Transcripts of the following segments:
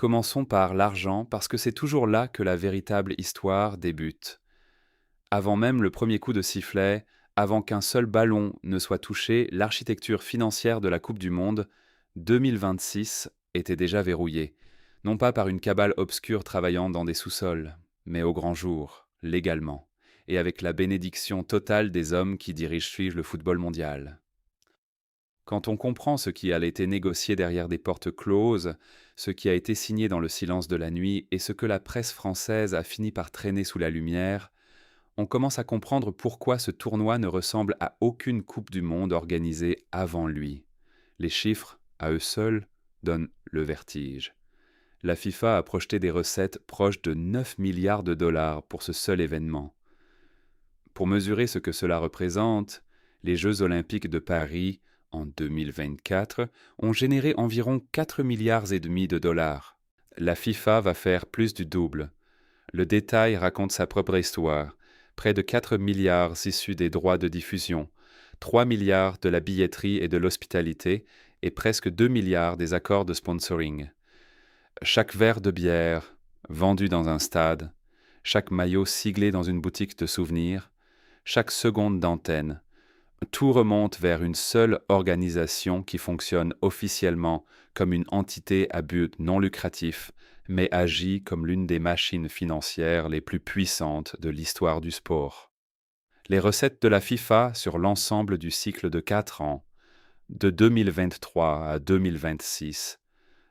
Commençons par l'argent parce que c'est toujours là que la véritable histoire débute. Avant même le premier coup de sifflet, avant qu'un seul ballon ne soit touché, l'architecture financière de la Coupe du Monde 2026 était déjà verrouillée, non pas par une cabale obscure travaillant dans des sous-sols, mais au grand jour, légalement, et avec la bénédiction totale des hommes qui suivent le football mondial. Quand on comprend ce qui a été négocié derrière des portes closes, ce qui a été signé dans le silence de la nuit et ce que la presse française a fini par traîner sous la lumière, on commence à comprendre pourquoi ce tournoi ne ressemble à aucune Coupe du Monde organisée avant lui. Les chiffres, à eux seuls, donnent le vertige. La FIFA a projeté des recettes proches de 9 milliards de dollars pour ce seul événement. Pour mesurer ce que cela représente, les Jeux olympiques de Paris, en 2024, ont généré environ 4 milliards et demi de dollars. La FIFA va faire plus du double. Le détail raconte sa propre histoire. Près de 4 milliards issus des droits de diffusion, 3 milliards de la billetterie et de l'hospitalité et presque 2 milliards des accords de sponsoring. Chaque verre de bière vendu dans un stade, chaque maillot siglé dans une boutique de souvenirs, chaque seconde d'antenne, tout remonte vers une seule organisation qui fonctionne officiellement comme une entité à but non lucratif, mais agit comme l'une des machines financières les plus puissantes de l'histoire du sport. Les recettes de la FIFA sur l'ensemble du cycle de 4 ans, de 2023 à 2026,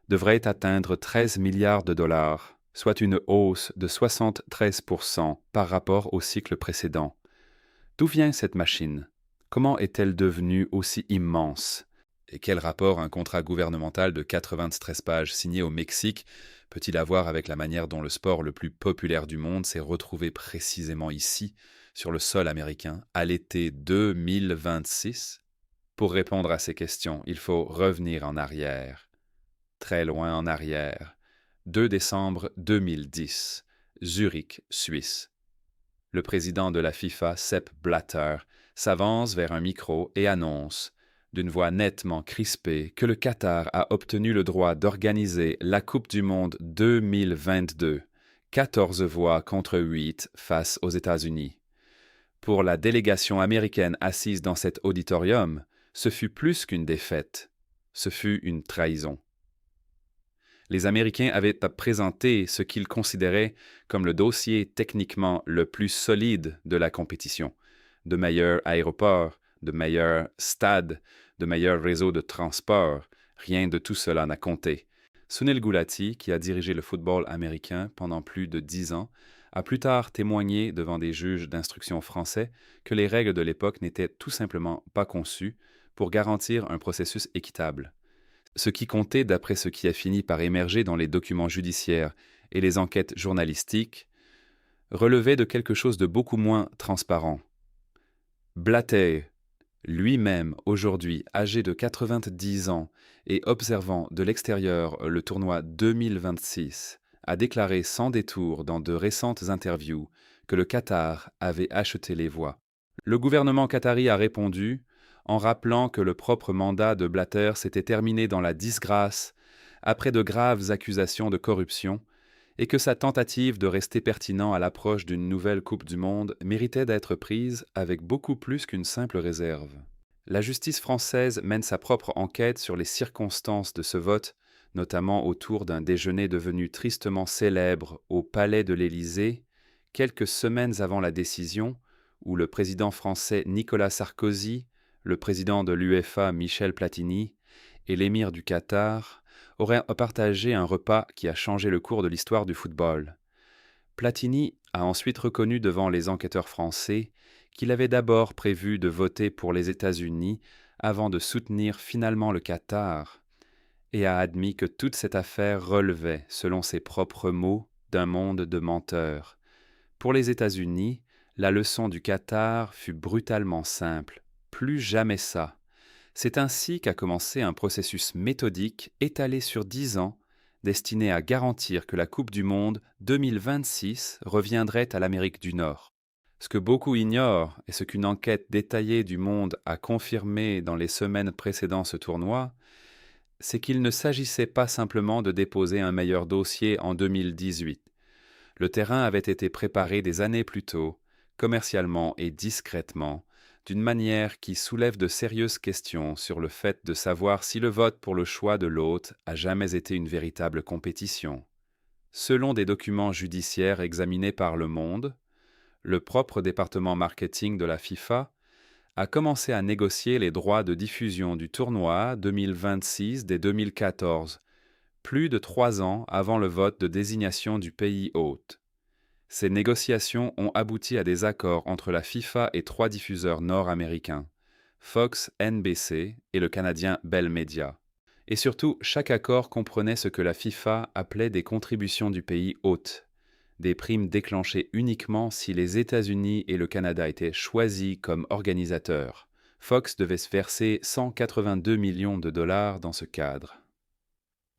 devraient atteindre 13 milliards de dollars, soit une hausse de 73% par rapport au cycle précédent. D'où vient cette machine? Comment est-elle devenue aussi immense? Et quel rapport un contrat gouvernemental de 93 pages signé au Mexique peut-il avoir avec la manière dont le sport le plus populaire du monde s'est retrouvé précisément ici, sur le sol américain, à l'été 2026? Pour répondre à ces questions, il faut revenir en arrière, très loin en arrière. 2 décembre 2010, Zurich, Suisse. Le président de la FIFA, Sepp Blatter, s'avance vers un micro et annonce, d'une voix nettement crispée, que le Qatar a obtenu le droit d'organiser la Coupe du Monde 2022, 14 voix contre 8 face aux États-Unis. Pour la délégation américaine assise dans cet auditorium, ce fut plus qu'une défaite, ce fut une trahison. Les Américains avaient présenté ce qu'ils considéraient comme le dossier techniquement le plus solide de la compétition. De meilleurs aéroports, de meilleurs stades, de meilleurs réseaux de transport, rien de tout cela n'a compté. Sunil Gulati, qui a dirigé le football américain pendant plus de 10 ans, a plus tard témoigné devant des juges d'instruction français que les règles de l'époque n'étaient tout simplement pas conçues pour garantir un processus équitable. Ce qui comptait, d'après ce qui a fini par émerger dans les documents judiciaires et les enquêtes journalistiques, relevait de quelque chose de beaucoup moins transparent. Blatter, lui-même aujourd'hui âgé de 90 ans et observant de l'extérieur le tournoi 2026, a déclaré sans détour dans de récentes interviews que le Qatar avait acheté les voix. Le gouvernement qatari a répondu en rappelant que le propre mandat de Blatter s'était terminé dans la disgrâce après de graves accusations de corruption et que sa tentative de rester pertinent à l'approche d'une nouvelle Coupe du Monde méritait d'être prise avec beaucoup plus qu'une simple réserve. La justice française mène sa propre enquête sur les circonstances de ce vote, notamment autour d'un déjeuner devenu tristement célèbre au Palais de l'Élysée, quelques semaines avant la décision, où le président français Nicolas Sarkozy, le président de l'UEFA Michel Platini et l'émir du Qatar auraient partagé un repas qui a changé le cours de l'histoire du football. Platini a ensuite reconnu devant les enquêteurs français qu'il avait d'abord prévu de voter pour les États-Unis avant de soutenir finalement le Qatar, et a admis que toute cette affaire relevait, selon ses propres mots, d'un monde de menteurs. Pour les États-Unis, la leçon du Qatar fut brutalement simple. Plus jamais ça. C'est ainsi qu'a commencé un processus méthodique étalé sur 10 ans, destiné à garantir que la Coupe du Monde 2026 reviendrait à l'Amérique du Nord. Ce que beaucoup ignorent, et ce qu'une enquête détaillée du Monde a confirmé dans les semaines précédant ce tournoi, c'est qu'il ne s'agissait pas simplement de déposer un meilleur dossier en 2018. Le terrain avait été préparé des années plus tôt, commercialement et discrètement, d'une manière qui soulève de sérieuses questions sur le fait de savoir si le vote pour le choix de l'hôte a jamais été une véritable compétition. Selon des documents judiciaires examinés par Le Monde, le propre département marketing de la FIFA a commencé à négocier les droits de diffusion du tournoi 2026 dès 2014, plus de 3 ans avant le vote de désignation du pays hôte. Ces négociations ont abouti à des accords entre la FIFA et 3 diffuseurs nord-américains, Fox, NBC et le canadien Bell Media. Et surtout, chaque accord comprenait ce que la FIFA appelait des contributions du pays hôte, des primes déclenchées uniquement si les États-Unis et le Canada étaient choisis comme organisateurs. Fox devait se verser 182 millions de dollars dans ce cadre.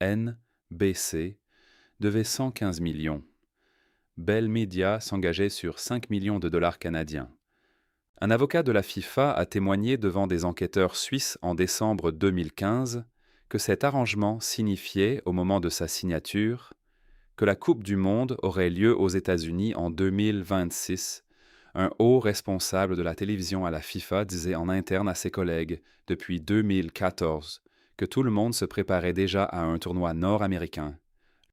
NBC devait 115 millions. Bell Media s'engageait sur 5 millions de dollars canadiens. Un avocat de la FIFA a témoigné devant des enquêteurs suisses en décembre 2015 que cet arrangement signifiait, au moment de sa signature, que la Coupe du Monde aurait lieu aux États-Unis en 2026. Un haut responsable de la télévision à la FIFA disait en interne à ses collègues, depuis 2014, que tout le monde se préparait déjà à un tournoi nord-américain.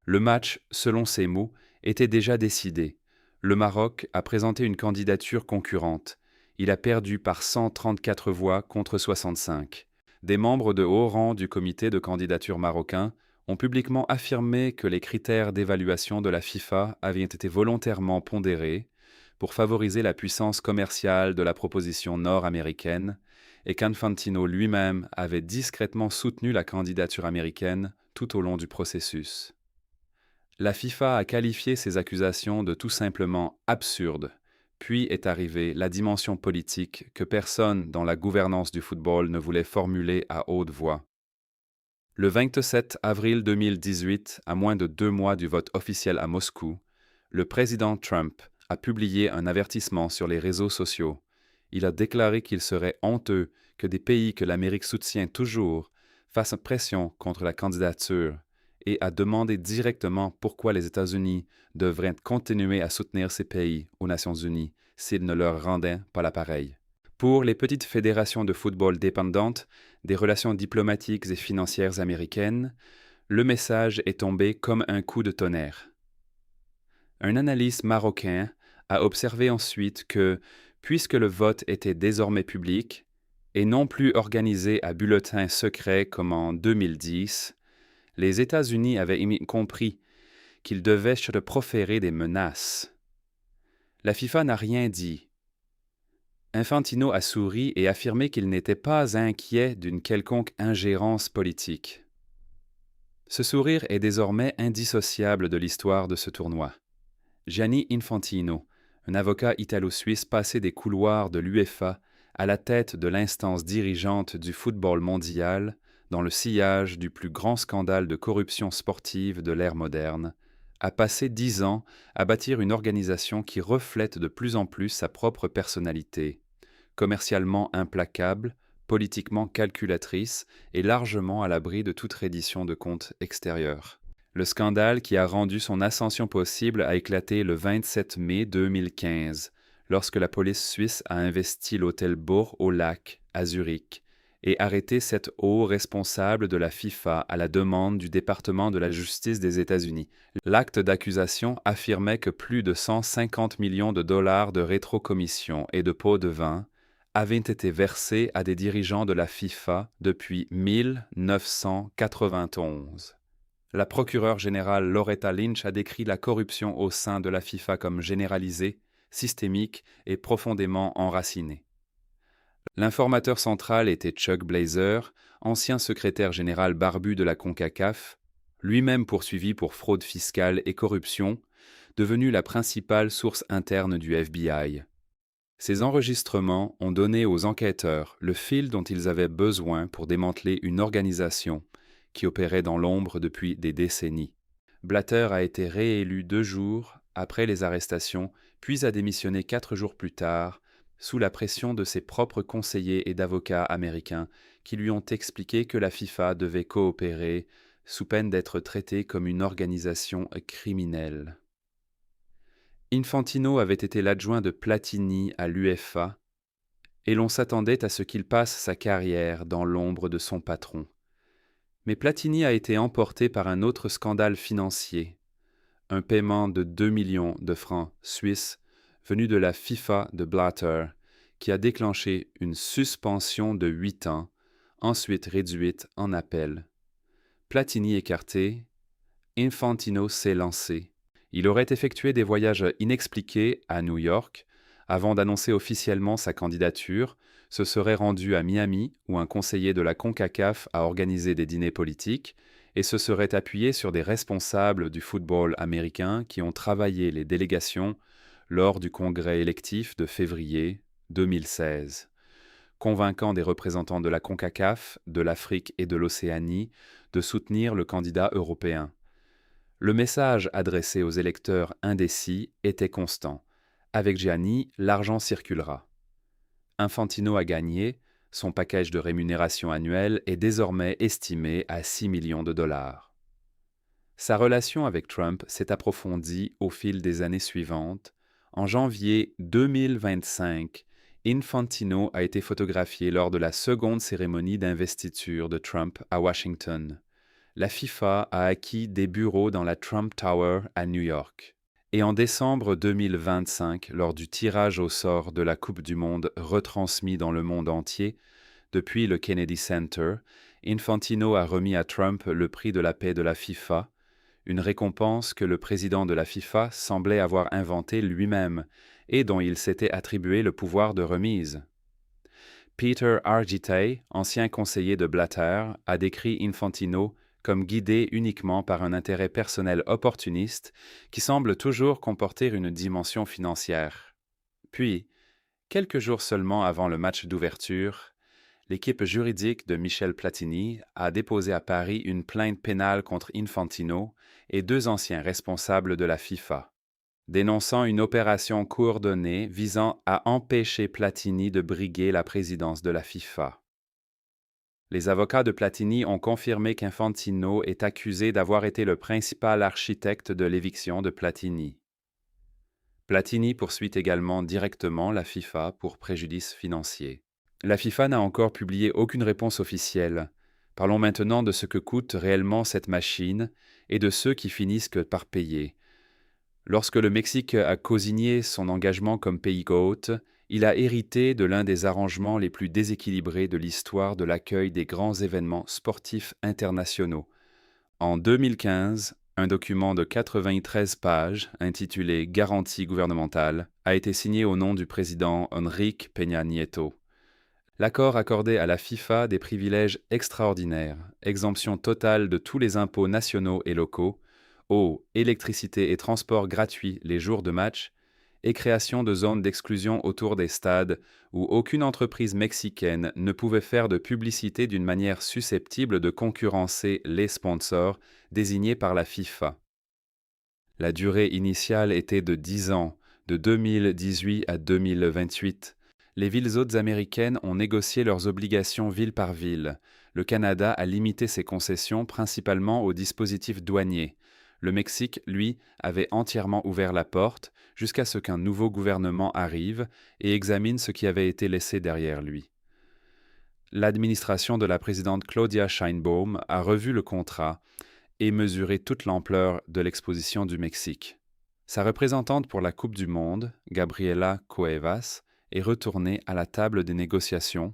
Le match, selon ses mots, était déjà décidé. Le Maroc a présenté une candidature concurrente. Il a perdu par 134 voix contre 65. Des membres de haut rang du comité de candidature marocain ont publiquement affirmé que les critères d'évaluation de la FIFA avaient été volontairement pondérés pour favoriser la puissance commerciale de la proposition nord-américaine et qu'Infantino lui-même avait discrètement soutenu la candidature américaine tout au long du processus. La FIFA a qualifié ces accusations de tout simplement absurdes, puis est arrivée la dimension politique que personne dans la gouvernance du football ne voulait formuler à haute voix. Le 27 avril 2018, à moins de 2 mois du vote officiel à Moscou, le président Trump a publié un avertissement sur les réseaux sociaux. Il a déclaré qu'il serait honteux que des pays que l'Amérique soutient toujours fassent pression contre la candidature et a demandé directement pourquoi les États-Unis devraient continuer à soutenir ces pays aux Nations unies s'ils ne leur rendaient pas l'appareil. Pour les petites fédérations de football dépendantes des relations diplomatiques et financières américaines, le message est tombé comme un coup de tonnerre. Un analyste marocain a observé ensuite que, puisque le vote était désormais public et non plus organisé à bulletin secret comme en 2010, les États-Unis avaient compris qu'ils devaient se proférer des menaces. La FIFA n'a rien dit. Infantino a souri et affirmé qu'il n'était pas inquiet d'une quelconque ingérence politique. Ce sourire est désormais indissociable de l'histoire de ce tournoi. Gianni Infantino, un avocat italo-suisse passé des couloirs de l'UEFA à la tête de l'instance dirigeante du football mondial, dans le sillage du plus grand scandale de corruption sportive de l'ère moderne, a passé 10 ans à bâtir une organisation qui reflète de plus en plus sa propre personnalité, commercialement implacable, politiquement calculatrice et largement à l'abri de toute reddition de comptes extérieurs. Le scandale qui a rendu son ascension possible a éclaté le 27 mai 2015, lorsque la police suisse a investi l'hôtel Bourg au Lac, à Zurich, et arrêté 7 hauts responsables de la FIFA à la demande du département de la justice des États-Unis. L'acte d'accusation affirmait que plus de 150 millions de dollars de rétrocommissions et de pots de vin avaient été versés à des dirigeants de la FIFA depuis 1991. La procureure générale Loretta Lynch a décrit la corruption au sein de la FIFA comme généralisée, systémique et profondément enracinée. L'informateur central était Chuck Blazer, ancien secrétaire général barbu de la CONCACAF, lui-même poursuivi pour fraude fiscale et corruption, devenu la principale source interne du FBI. Ces enregistrements ont donné aux enquêteurs le fil dont ils avaient besoin pour démanteler une organisation qui opérait dans l'ombre depuis des décennies. Blatter a été réélu 2 jours après les arrestations, puis a démissionné 4 jours plus tard, sous la pression de ses propres conseillers et d'avocats américains qui lui ont expliqué que la FIFA devait coopérer sous peine d'être traitée comme une organisation criminelle. Infantino avait été l'adjoint de Platini à l'UEFA et l'on s'attendait à ce qu'il passe sa carrière dans l'ombre de son patron. Mais Platini a été emporté par un autre scandale financier, un paiement de 2 millions de francs suisses venu de la FIFA de Blatter, qui a déclenché une suspension de 8 ans, ensuite réduite en appel. Platini écarté, Infantino s'est lancé. Il aurait effectué des voyages inexpliqués à New York. Avant d'annoncer officiellement sa candidature, se serait rendu à Miami où un conseiller de la CONCACAF a organisé des dîners politiques et se serait appuyé sur des responsables du football américain qui ont travaillé les délégations lors du congrès électif de février 2016, convainquant des représentants de la CONCACAF, de l'Afrique et de l'Océanie de soutenir le candidat européen. Le message adressé aux électeurs indécis était constant. Avec Gianni, l'argent circulera. Infantino a gagné, son package de rémunération annuel est désormais estimé à 6 millions de dollars. Sa relation avec Trump s'est approfondie au fil des années suivantes. En janvier 2025, Infantino a été photographié lors de la seconde cérémonie d'investiture de Trump à Washington. La FIFA a acquis des bureaux dans la Trump Tower à New York. Et en décembre 2025, lors du tirage au sort de la Coupe du Monde retransmis dans le monde entier, depuis le Kennedy Center, Infantino a remis à Trump le prix de la paix de la FIFA, une récompense que le président de la FIFA semblait avoir inventée lui-même et dont il s'était attribué le pouvoir de remise. Peter Argitay, ancien conseiller de Blatter, a décrit Infantino comme guidé uniquement par un intérêt personnel opportuniste qui semble toujours comporter une dimension financière. Puis, quelques jours seulement avant le match d'ouverture, l'équipe juridique de Michel Platini a déposé à Paris une plainte pénale contre Infantino et 2 anciens responsables de la FIFA, dénonçant une opération coordonnée visant à empêcher Platini de briguer la présidence de la FIFA. Les avocats de Platini ont confirmé qu'Infantino est accusé d'avoir été le principal architecte de l'éviction de Platini. Platini poursuit également directement la FIFA pour préjudice financier. La FIFA n'a encore publié aucune réponse officielle. Parlons maintenant de ce que coûte réellement cette machine et de ceux qui finissent par payer. Lorsque le Mexique a cosigné son engagement comme pays hôte, il a hérité de l'un des arrangements les plus déséquilibrés de l'histoire de l'accueil des grands événements sportifs internationaux. En 2015, un document de 93 pages, intitulé « Garantie gouvernementale », a été signé au nom du président Enrique Peña Nieto. L'accord accordait à la FIFA des privilèges extraordinaires, exemption totale de tous les impôts nationaux et locaux, eau, électricité et transport gratuits les jours de match, et création de zones d'exclusion autour des stades où aucune entreprise mexicaine ne pouvait faire de publicité d'une manière susceptible de concurrencer les sponsors désignés par la FIFA. La durée initiale était de 10 ans, de 2018 à 2028. Les villes hôtes américaines ont négocié leurs obligations ville par ville. Le Canada a limité ses concessions principalement aux dispositifs douaniers. Le Mexique, lui, avait entièrement ouvert la porte jusqu'à ce qu'un nouveau gouvernement arrive et examine ce qui avait été laissé derrière lui. L'administration de la présidente Claudia Sheinbaum a revu le contrat et mesuré toute l'ampleur de l'exposition du Mexique. Sa représentante pour la Coupe du Monde, Gabriela Cuevas, est retournée à la table des négociations.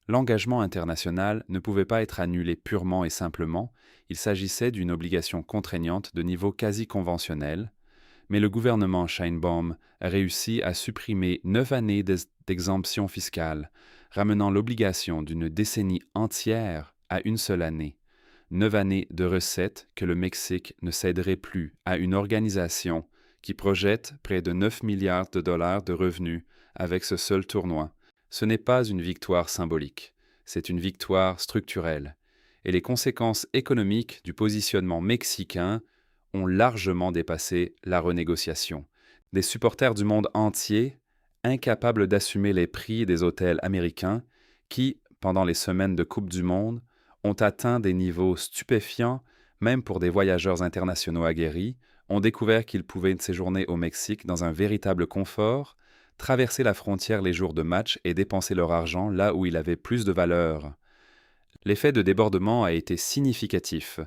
L'engagement international ne pouvait pas être annulé purement et simplement, il s'agissait d'une obligation contraignante de niveau quasi conventionnel, mais le gouvernement Sheinbaum a réussi à supprimer 9 années d'exemption fiscale, ramenant l'obligation d'une décennie entière à une seule année. 9 années de recettes que le Mexique ne céderait plus à une organisation qui projette près de 9 milliards de dollars de revenus avec ce seul tournoi. Ce n'est pas une victoire symbolique, c'est une victoire structurelle. Et les conséquences économiques du positionnement mexicain ont largement dépassé la renégociation. Des supporters du monde entier incapables d'assumer les prix des hôtels américains qui, pendant les semaines de Coupe du Monde, ont atteint des niveaux stupéfiants, même pour des voyageurs internationaux aguerris, ont découvert qu'ils pouvaient séjourner au Mexique dans un véritable confort, traverser la frontière les jours de match et dépenser leur argent là où il avait plus de valeur. L'effet de débordement a été significatif.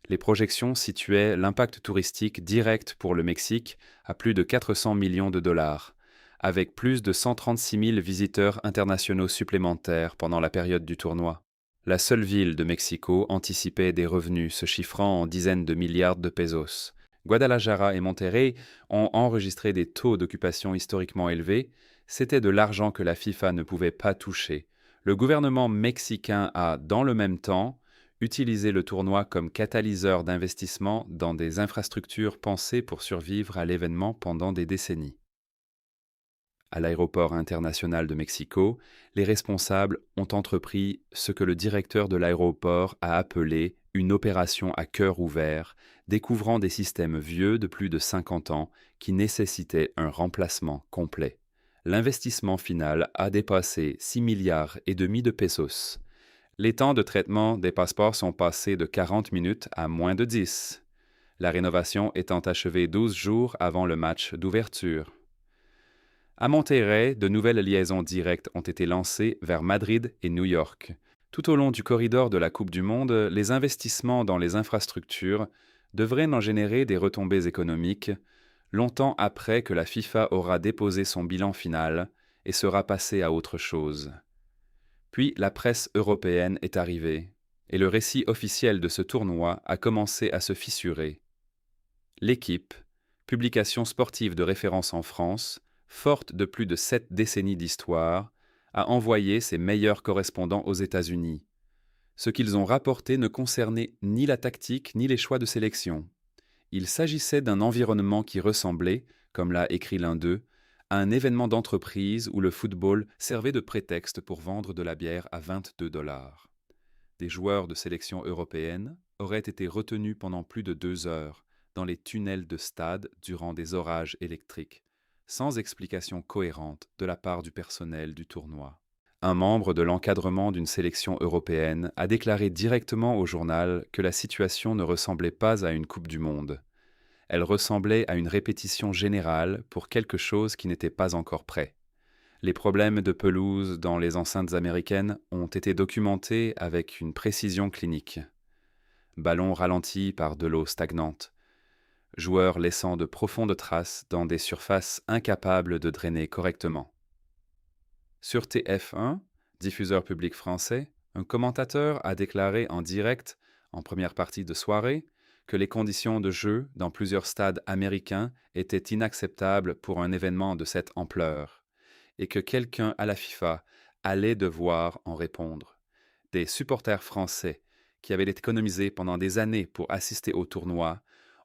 Les projections situaient l'impact touristique direct pour le Mexique à plus de 400 millions de dollars, avec plus de 136 000 visiteurs internationaux supplémentaires pendant la période du tournoi. La seule ville de Mexico anticipait des revenus se chiffrant en dizaines de milliards de pesos. Guadalajara et Monterrey ont enregistré des taux d'occupation historiquement élevés. C'était de l'argent que la FIFA ne pouvait pas toucher. Le gouvernement mexicain a, dans le même temps, utilisé le tournoi comme catalyseur d'investissement dans des infrastructures pensées pour survivre à l'événement pendant des décennies. À l'aéroport international de Mexico, les responsables ont entrepris ce que le directeur de l'aéroport a appelé une opération à cœur ouvert, découvrant des systèmes vieux de plus de 50 ans qui nécessitaient un remplacement complet. L'investissement final a dépassé 6 milliards et demi de pesos. Les temps de traitement des passeports sont passés de 40 minutes à moins de 10, la rénovation étant achevée 12 jours avant le match d'ouverture. À Monterrey, de nouvelles liaisons directes ont été lancées vers Madrid et New York. Tout au long du corridor de la Coupe du Monde, les investissements dans les infrastructures devraient en générer des retombées économiques, longtemps après que la FIFA aura déposé son bilan final et sera passée à autre chose. Puis la presse européenne est arrivée, et le récit officiel de ce tournoi a commencé à se fissurer. L'équipe, publication sportive de référence en France, forte de plus de 7 décennies d'histoire, a envoyé ses meilleurs correspondants aux États-Unis. Ce qu'ils ont rapporté ne concernait ni la tactique ni les choix de sélection. Il s'agissait d'un environnement qui ressemblait, comme l'a écrit l'un d'eux, à un événement d'entreprise où le football servait de prétexte pour vendre de la bière à 22 $. Des joueurs de sélection européenne auraient été retenus pendant plus de 2 heures dans les tunnels de stade durant des orages électriques, sans explication cohérente de la part du personnel du tournoi. Un membre de l'encadrement d'une sélection européenne a déclaré directement au journal que la situation ne ressemblait pas à une Coupe du Monde. Elle ressemblait à une répétition générale pour quelque chose qui n'était pas encore prêt. Les problèmes de pelouse dans les enceintes américaines ont été documentés avec une précision clinique. Ballons ralentis par de l'eau stagnante, joueurs laissant de profondes traces dans des surfaces incapables de drainer correctement. Sur TF1, diffuseur public français, un commentateur a déclaré en direct, en première partie de soirée, que les conditions de jeu dans plusieurs stades américains étaient inacceptables pour un événement de cette ampleur, et que quelqu'un à la FIFA allait devoir en répondre. Des supporters français, qui avaient économisé pendant des années pour assister au tournoi,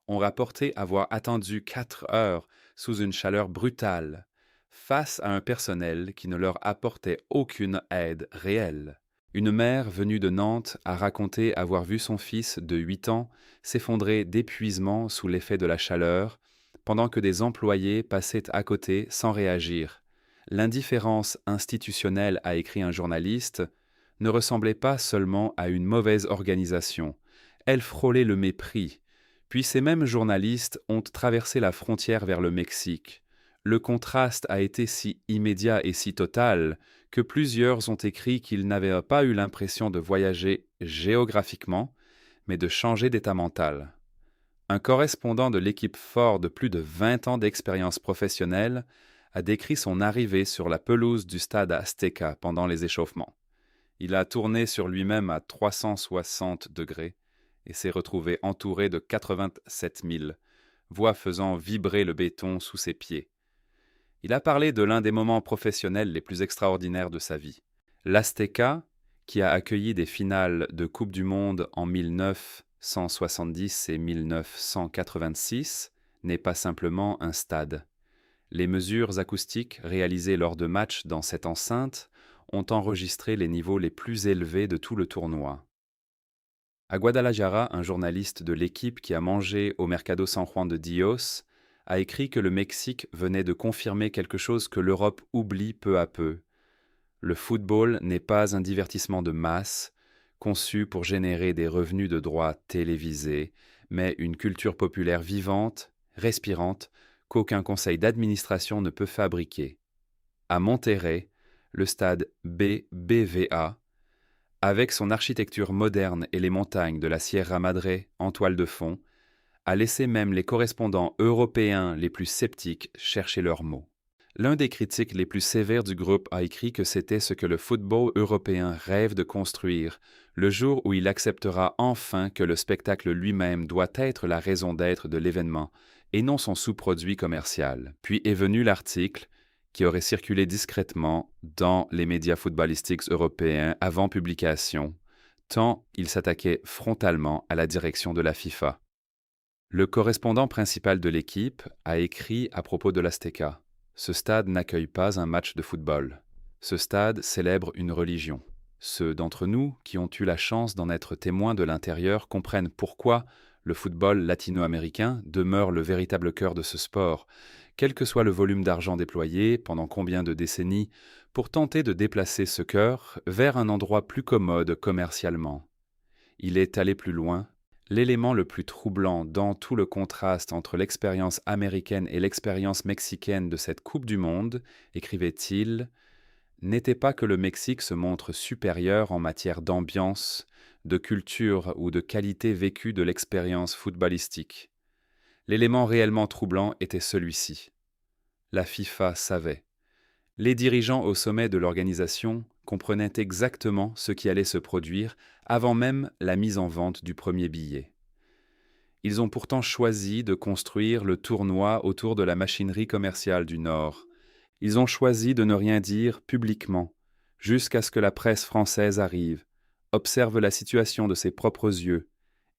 ont rapporté avoir attendu 4 heures sous une chaleur brutale, face à un personnel qui ne leur apportait aucune aide réelle. Une mère venue de Nantes a raconté avoir vu son fils de 8 ans s'effondrer d'épuisement sous l'effet de la chaleur, pendant que des employés passaient à côté sans réagir. L'indifférence institutionnelle, a écrit un journaliste, ne ressemblait pas seulement à une mauvaise organisation, elle frôlait le mépris. Puis ces mêmes journalistes ont traversé la frontière vers le Mexique. Le contraste a été si immédiat et si total que plusieurs ont écrit qu'ils n'avaient pas eu l'impression de voyager géographiquement, mais de changer d'état mental. Un correspondant de l'équipe Ford de plus de 20 ans d'expérience professionnelle a décrit son arrivée sur la pelouse du stade Azteca pendant les échauffements. Il a tourné sur lui-même à 360 degrés et s'est retrouvé entouré de 87 000 voix faisant vibrer le béton sous ses pieds. Il a parlé de l'un des moments professionnels les plus extraordinaires de sa vie. L'Azteca, qui a accueilli des finales de Coupe du Monde en 1970 et 1986, n'est pas simplement un stade. Les mesures acoustiques réalisées lors de matchs dans cette enceinte ont enregistré les niveaux les plus élevés de tout le tournoi. À Guadalajara, un journaliste de l'équipe qui a mangé au Mercado San Juan de Dios a écrit que le Mexique venait de confirmer quelque chose que l'Europe oublie peu à peu. Le football n'est pas un divertissement de masse, conçu pour générer des revenus de droits télévisés, mais une culture populaire vivante, respirante, qu'aucun conseil d'administration ne peut fabriquer. À Monterrey, le stade BBVA, avec son architecture moderne et les montagnes de la Sierra Madre en toile de fond, a laissé même les correspondants européens les plus sceptiques chercher leurs mots. L'un des critiques les plus sévères du groupe a écrit que c'était ce que le football européen rêve de construire, le jour où il acceptera enfin que le spectacle lui-même doit être la raison d'être de l'événement, et non son sous-produit commercial. Puis est venu l'article, qui aurait circulé discrètement dans les médias footballistiques européens avant publication, tant il s'attaquait frontalement à la direction de la FIFA. Le correspondant principal de l'équipe a écrit à propos de l'Azteca. Ce stade n'accueille pas un match de football. Ce stade célèbre une religion. Ceux d'entre nous qui ont eu la chance d'en être témoins de l'intérieur comprennent pourquoi le football latino-américain demeure le véritable cœur de ce sport, quel que soit le volume d'argent déployé pendant combien de décennies pour tenter de déplacer ce cœur vers un endroit plus commode commercialement. Il est allé plus loin. L'élément le plus troublant dans tout le contraste entre l'expérience américaine et l'expérience mexicaine de cette Coupe du Monde, écrivait-il, n'était pas que le Mexique se montre supérieur en matière d'ambiance, de culture ou de qualité vécue de l'expérience footballistique. L'élément réellement troublant était celui-ci. La FIFA savait. Les dirigeants au sommet de l'organisation comprenaient exactement ce qui allait se produire avant même la mise en vente du premier billet. Ils ont pourtant choisi de construire le tournoi autour de la machinerie commerciale du Nord. Ils ont choisi de ne rien dire publiquement, jusqu'à ce que la presse française arrive, observe la situation de ses propres yeux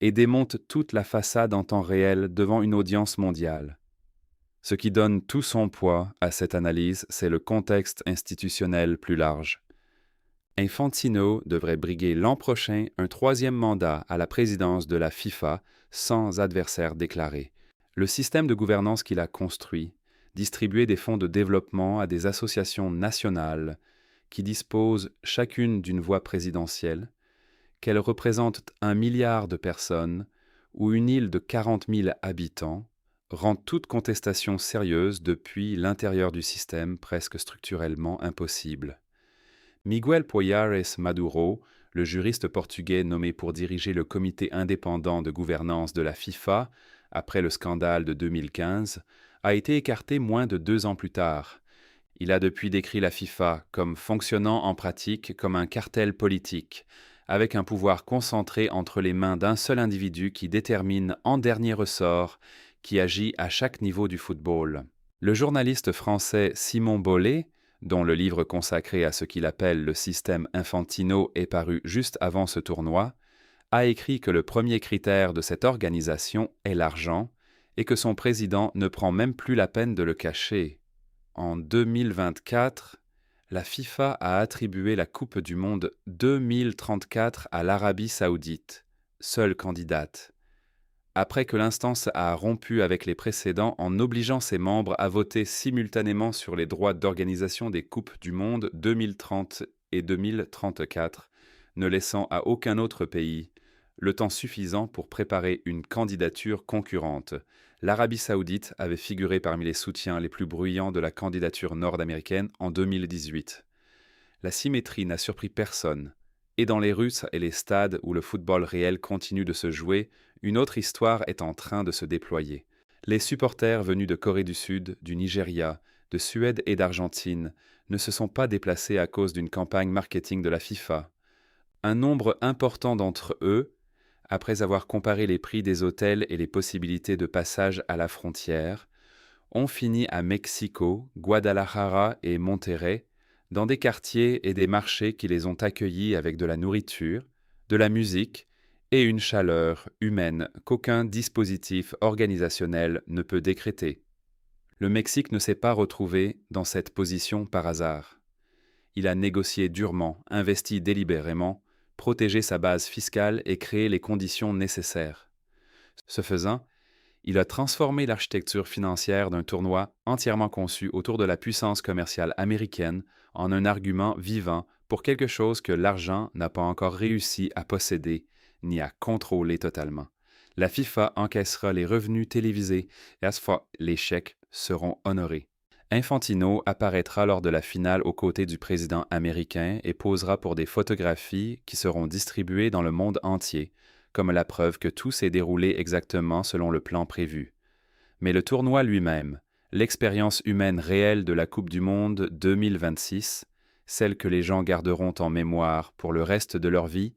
et démonte toute la façade en temps réel devant une audience mondiale. Ce qui donne tout son poids à cette analyse, c'est le contexte institutionnel plus large. Infantino devrait briguer l'an prochain un 3e mandat à la présidence de la FIFA sans adversaire déclaré. Le système de gouvernance qu'il a construit, distribuer des fonds de développement à des associations nationales qui disposent chacune d'une voix présidentielle, qu'elles représentent 1 milliard de personnes ou une île de 40 000 habitants, rend toute contestation sérieuse depuis l'intérieur du système presque structurellement impossible. Miguel Poyares Maduro, le juriste portugais nommé pour diriger le comité indépendant de gouvernance de la FIFA après le scandale de 2015, a été écarté moins de 2 ans plus tard. Il a depuis décrit la FIFA comme fonctionnant en pratique comme un cartel politique, avec un pouvoir concentré entre les mains d'un seul individu qui détermine en dernier ressort qui agit à chaque niveau du football. Le journaliste français Simon Bollet, dont le livre consacré à ce qu'il appelle le système Infantino est paru juste avant ce tournoi, a écrit que le premier critère de cette organisation est l'argent et que son président ne prend même plus la peine de le cacher. En 2024, la FIFA a attribué la Coupe du Monde 2034 à l'Arabie saoudite, seule candidate, après que l'instance a rompu avec les précédents en obligeant ses membres à voter simultanément sur les droits d'organisation des Coupes du Monde 2030 et 2034, ne laissant à aucun autre pays le temps suffisant pour préparer une candidature concurrente. L'Arabie saoudite avait figuré parmi les soutiens les plus bruyants de la candidature nord-américaine en 2018. La symétrie n'a surpris personne. Et dans les rues et les stades où le football réel continue de se jouer, une autre histoire est en train de se déployer. Les supporters venus de Corée du Sud, du Nigeria, de Suède et d'Argentine ne se sont pas déplacés à cause d'une campagne marketing de la FIFA. Un nombre important d'entre eux, après avoir comparé les prix des hôtels et les possibilités de passage à la frontière, ont fini à Mexico, Guadalajara et Monterrey, dans des quartiers et des marchés qui les ont accueillis avec de la nourriture, de la musique et une chaleur humaine qu'aucun dispositif organisationnel ne peut décréter. Le Mexique ne s'est pas retrouvé dans cette position par hasard. Il a négocié durement, investi délibérément, protégé sa base fiscale et créé les conditions nécessaires. Ce faisant, Il a transformé l'architecture financière d'un tournoi entièrement conçu autour de la puissance commerciale américaine en un argument vivant pour quelque chose que l'argent n'a pas encore réussi à posséder ni à contrôler totalement. La FIFA encaissera les revenus télévisés et à ce fois les chèques seront honorés. Infantino apparaîtra lors de la finale aux côtés du président américain et posera pour des photographies qui seront distribuées dans le monde entier, comme la preuve que tout s'est déroulé exactement selon le plan prévu. Mais le tournoi lui-même, l'expérience humaine réelle de la Coupe du Monde 2026, celle que les gens garderont en mémoire pour le reste de leur vie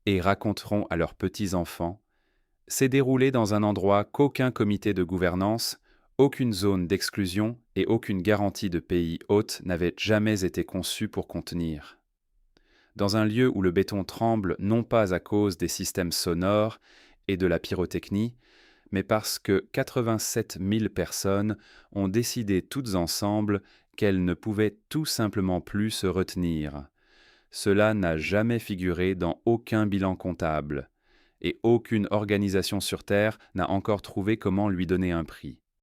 et raconteront à leurs petits-enfants, s'est déroulé dans un endroit qu'aucun comité de gouvernance, aucune zone d'exclusion et aucune garantie de pays hôte n'avaient jamais été conçus pour contenir. Dans un lieu où le béton tremble non pas à cause des systèmes sonores et de la pyrotechnie, mais parce que 87 000 personnes ont décidé toutes ensemble qu'elles ne pouvaient tout simplement plus se retenir. Cela n'a jamais figuré dans aucun bilan comptable, et aucune organisation sur Terre n'a encore trouvé comment lui donner un prix.